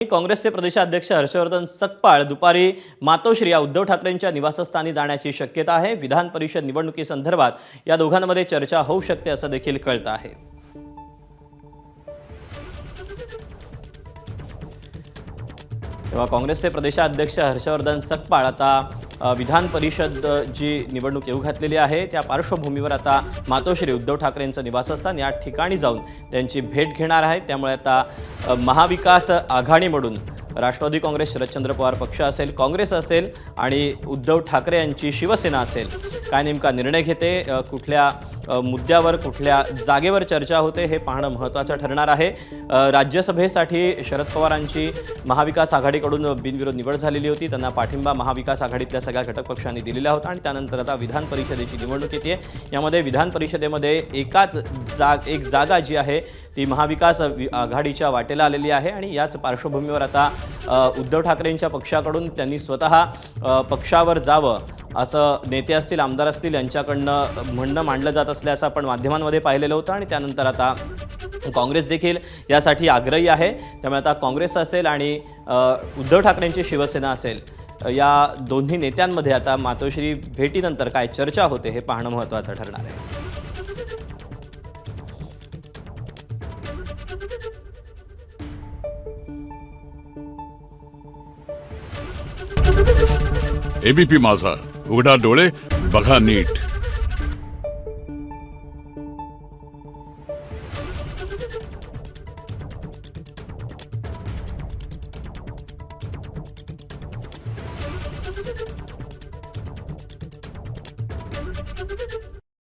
काँग्रेसचे प्रदेशाध्यक्ष हर्षवर्धन सकपाळ दुपारी मातोश्री या उद्धव ठाकरेंच्या निवासस्थानी जाण्याची शक्यता आहे। विधान परिषद निवडणुकीसंदर्भात या दोघांमध्ये चर्चा होऊ शकते असं देखील कळतं आहे। तेव्हा काँग्रेसचे प्रदेशाध्यक्ष हर्षवर्धन सकपाळ आता विधान परिषद जी निवडणूक येऊ घातलेली आहे त्या पार्श्वभूमीवर आता मातोश्री उद्धव ठाकरेंचं निवासस्थान या ठिकाणी जाऊन त्यांची भेट घेणार आहे। त्यामुळे आता महाविकास आघाडीमधून राष्ट्रवादी काँग्रेस, शरदचंद्र पवार पक्ष असेल, काँग्रेस असेल आणि उद्धव ठाकरे यांची शिवसेना असेल, काय नेमका निर्णय घेते, कुठल्या मुद्द्यावर कुठल्या जागेवर चर्चा होते हे पाहणं महत्त्वाचं ठरणार आहे। राज्यसभेसाठी शरद पवारांची महाविकास आघाडीकडून बिनविरोध निवड झालेली होती। त्यांना पाठिंबा महाविकास आघाडीतल्या सगळ्या घटक पक्षांनी दिलेला होता आणि त्यानंतर आता विधान परिषदेची निवडणूक येते। यामध्ये विधान परिषदेमध्ये एक जागा जी आहे ती महाविकास आघाडीच्या वाटेला आलेली आहे आणि याच पार्श्वभूमीवर आता उद्धव ठाकरेंच्या पक्षाकडून त्यांनी स्वतः पक्षावर जावं असं नेते असतील, आमदार असतील यांच्याकडनं म्हणणं मांडलं जात असल्याचं आपण माध्यमांमध्ये पाहिलेलं होतं आणि त्यानंतर आता काँग्रेस देखील यासाठी आग्रही आहे। त्यामुळे आता काँग्रेस असेल आणि उद्धव ठाकरेंची शिवसेना असेल या दोन्ही नेत्यांमध्ये आता मातोश्री भेटीनंतर काय चर्चा होते हे पाहणं महत्त्वाचं ठरणार आहे। एबीपी माझा, उघडा डोळे बघा नीट।